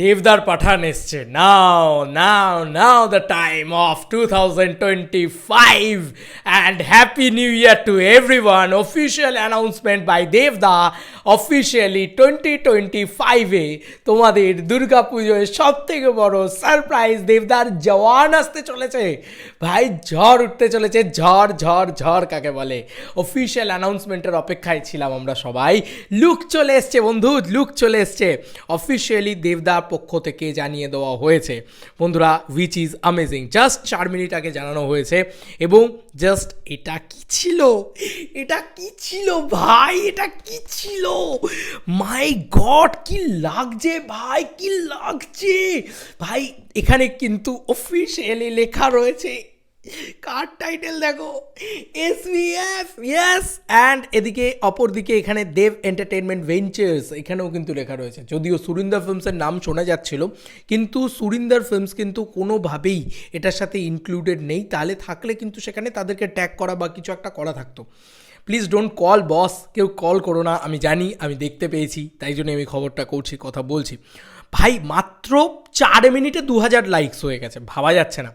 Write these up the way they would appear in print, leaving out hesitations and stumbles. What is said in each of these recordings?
দেবদার পাঠান এসছে now the time of 2025 and happy new year to everyone. Official announcement by Devda officially 2025 এ তোমাদের দুর্গা পুজোয় সব থেকে বড় সারপ্রাইজ দেবদার জওয়ান আসতে চলেছে ভাই। ঝড় উঠতে চলেছে, ঝড় কাকে বলে। অফিসিয়াল অ্যানাউন্সমেন্টের অপেক্ষায় ছিলাম আমরা সবাই। লুক চলে এসছে বন্ধু, লুক চলে এসছে অফিসিয়ালি দেবদার পক্ষ থেকে জানিয়ে দেওয়া হয়েছে বন্ধুরা, which is amazing. Just 4 minute আগে জানানো হয়েছে এবং জাস্ট এটা কি ছিল ভাই, এটা কি ছিল, মাই গড কি লাগছে ভাই, কি লাগছে ভাই। এখানে কিন্তু অফিসিয়ালি লেখা রয়েছে, কার টাইটেল দেখো, SVF, ইয়েস। অ্যান্ড এদিকে অপরদিকে এখানে দেব এন্টারটেনমেন্ট ভেঞ্চার্স এখানেও কিন্তু লেখা রয়েছে। যদিও সুরিন্দর ফিল্মসের নাম শোনা যাচ্ছিল, কিন্তু সুরিন্দর ফিল্মস কিন্তু কোনোভাবেই এটার সাথে ইনক্লুডেড নেই। তাহলে থাকলে কিন্তু সেখানে তাদেরকে ট্যাগ করা বা কিছু একটা করা থাকতো। প্লিজ ডোন্ট কল বস, কেউ কল করো না, আমি জানি, আমি দেখতে পেয়েছি, তাই জন্য আমি খবরটা করছি, কথা বলছি ভাই। মাত্র 4 মিনিটে 2000 লাইকস হয়ে গেছে, ভাবা যাচ্ছে না।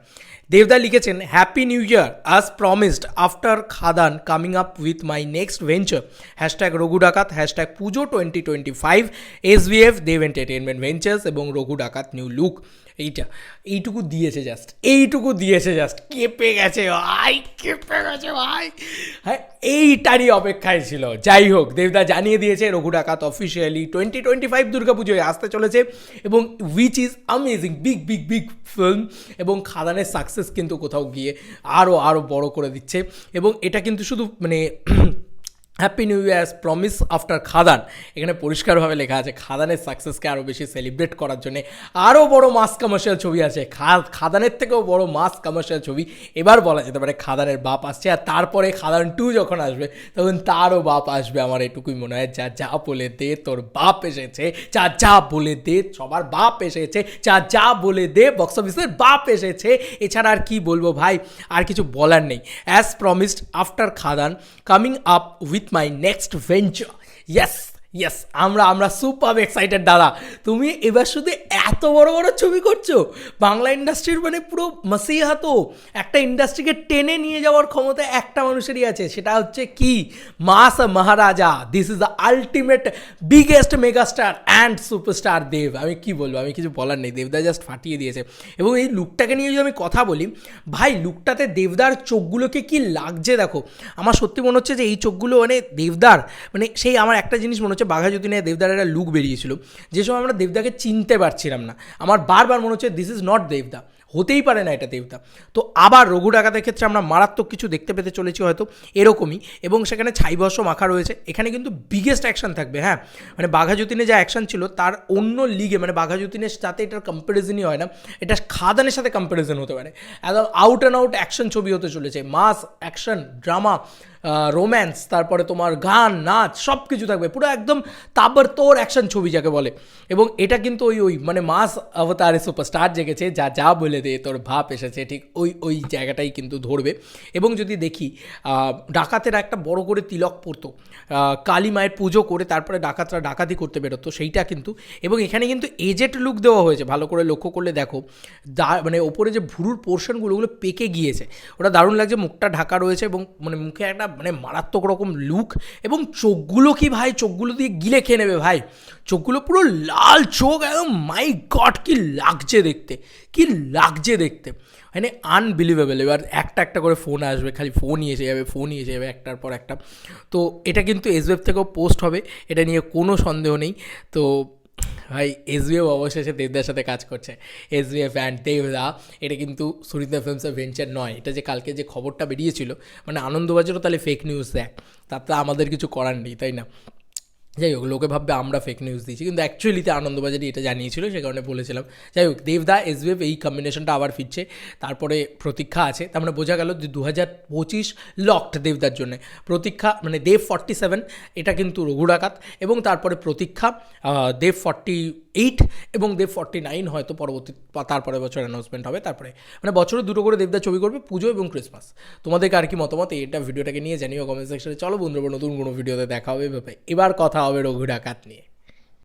দেবদা লিখেছেন, হ্যাপি নিউ ইয়ার আজ promised after Khadaan coming up with my next venture, hashtag Raghu ডাকাত, হ্যাশট্যাগ পুজো 2025, SVF দেব এন্টারটেনমেন্ট ভেঞ্চার্স এবং রঘু ডাকাত নিউ লুক। এইটুকু দিয়েছে জাস্ট, কেঁপে গেছে ভাই। হ্যাঁ, এইটারই অপেক্ষায় ছিল। যাই হোক, দেবদা জানিয়ে দিয়েছে রঘু ডাকাত অফিসিয়ালি 2025 দুর্গাপুজোয় আসতে চলেছে এবং which is amazing, big film. এবং খাদানের সাকসেস কিন্তু কোথাও গিয়ে আরও বড় করে দিচ্ছে। এবং এটা কিন্তু শুধু মানে happy new year promise after Khadaan, এখানে পরিষ্কারভাবে লেখা আছে খাদানের সাকসেসকে আরও বেশি সেলিব্রেট করার জন্য আরও বড় মাস কমার্শিয়াল ছবি আছে। খাদানের থেকেও বড় মাস কমার্শিয়াল ছবি এবার বলা যেতে পারে খাদানের বাপ আসছে। আর তারপরে খাদান 2 যখন আসবে তখন তারও বাপ আসবে, আমার এটুকুই মনে হয়। যা বলে দে তোর বাপ এসেছে, যা বলে দে সবার বাপ এসেছে, যা বলে দে বক্স অফিসের বাপ এসেছে। এছাড়া আর কি বলবো ভাই, আর কিছু বলার নেই। As promised after Khadaan coming up with my next venture, yes আমরা সুপার এক্সাইটেড দাদা। তুমি এবার শুধু এত বড় ছবি করছো, বাংলা ইন্ডাস্ট্রির মানে পুরো মাসিহা। তো একটা ইন্ডাস্ট্রিকে টেনে নিয়ে যাওয়ার ক্ষমতা একটা মানুষেরই আছে, সেটা হচ্ছে কি mass Maharaja. This is the ultimate biggest megastar and superstar Dev. আমি কি বলবো, আমি কিছু বলার নেই, দেবদা জাস্ট ফাটিয়ে দিয়েছে। এবং এই লুকটাকে নিয়ে যদি আমি কথা বলি ভাই, লুকটাতে দেবদার চোখগুলোকে কি লাগছে দেখো। আমার সত্যি মনে হচ্ছে যে এই চোখগুলো মানে দেবদার, মানে সেই আমার একটা জিনিস মনে হচ্ছে বাঘা যতীনে দেবদার একটা লুক বেরিয়েছিল, যে সময় আমরা দেবদাকে চিনতে পারছিলাম না। আমার বারবার মনে হচ্ছে দিস ইজ নট দেবদা, হতেই পারে না এটা দেবদা। তো আবার রঘু ডাকাতের ক্ষেত্রে আমরা মারাত্মক কিছু দেখতে পেতে চলেছি হয়তো এরকমই। এবং সেখানে ছাইবর্ষ মাখা রয়েছে, এখানে কিন্তু বিগেস্ট অ্যাকশন থাকবে। হ্যাঁ, মানে বাঘা যতীনে যা অ্যাকশন ছিল তার অন্য লিগে, মানে বাঘা যতীনের সাথে এটার কম্প্যারিজনই হয় না, এটা খাদানের সাথে কম্প্যারিজন হতে পারে। একদম আউট অ্যান্ড আউট অ্যাকশন ছবি হতে চলেছে, মাস অ্যাকশন, ড্রামা, রোম্যান্স, তারপরে তোমার গান নাচ সব কিছু থাকবে, পুরো একদম তাবড়তোড় অ্যাকশন ছবি যাকে বলে। এবং এটা কিন্তু ওই মানে মাস অবতারে সুপারস্টার জেগেছে, যা বলে দে তোর ভাব এসেছে, ঠিক ওই জায়গাটাই কিন্তু ধরবে। এবং যদি দেখি ডাকাতেরা একটা বড় করে তিলক পরতো, কালী মায়ের পুজো করে তারপরে ডাকাতরা ডাকাতি করতে বেরোতো, সেইটা কিন্তু। এবং এখানে কিন্তু এজেড লুক দেওয়া হয়েছে, ভালো করে লক্ষ্য করলে দেখো, মানে ওপরে যে ভুরুর পোর্শনগুলো ওগুলো পেকে গিয়েছে, ওটা দারুণ লাগছে। মুখটা ঢাকা রয়েছে এবং মানে মুখে একটা মানে মারাত্মক রকম লুক। এবং চোখগুলো কি ভাই, চোখগুলো দিয়ে গিলে খেয়ে নেবে ভাই, চোখগুলো পুরো লাল চোখ, একদম মাই গড কি লাগছে দেখতে, মানে আনবিলিভেবল। এবার একটা করে ফোন আসবে, খালি ফোনই এসে যাবে একটার পর একটা। তো এটা কিন্তু SVF থেকেও পোস্ট হবে, এটা নিয়ে কোনো সন্দেহ নেই। তো ভাই SVF অবশেষে দেবদার সাথে কাজ করছে, SVF অ্যান্ড দেবদা। এটা কিন্তু সুরিন্দর ফিল্মসের ভেঞ্চার নয়। এটা যে কালকে যে খবরটা বেরিয়েছিল, মানে আনন্দবাজারও তাহলে ফেক নিউজ দেয়, তাতে আমাদের কিছু করার নেই, তাই না? যাই হোক, লোকে ভাববে আমরা ফেক নিউজ দিয়েছি, কিন্তু অ্যাকচুয়ালিতে আনন্দবাজারই এটা জানিয়েছিল, সে কারণে বলেছিলাম। যাই হোক, দেবদা SVF এই কম্বিনেশনটা আবার ফিরছে। তারপরে প্রতীক্ষা আছে, তার মানে বোঝা গেল যে 2025 লকড দেবদার জন্য। প্রতীক্ষা মানে দেব 47, এটা কিন্তু রঘু ডাকাত। এবং তারপরে প্রতীক্ষা দেব 48 এবং দেব 49 হয়তো তারপরে বছর অ্যানাউন্সমেন্ট হবে। তারপরে মানে বছরে 2টো করে দেবদার ছবি করবে, পুজো এবং ক্রিসমাস। তোমাদেরকে আর কি মতামত এটা ভিডিওটাকে নিয়ে জানিও কমেন্ট সেকশনে। চলো বন্ধুরা, নতুন কোনো ভিডিওতে দেখা হবে। এবার কথা হবে রঘু ডাকাত নিয়ে।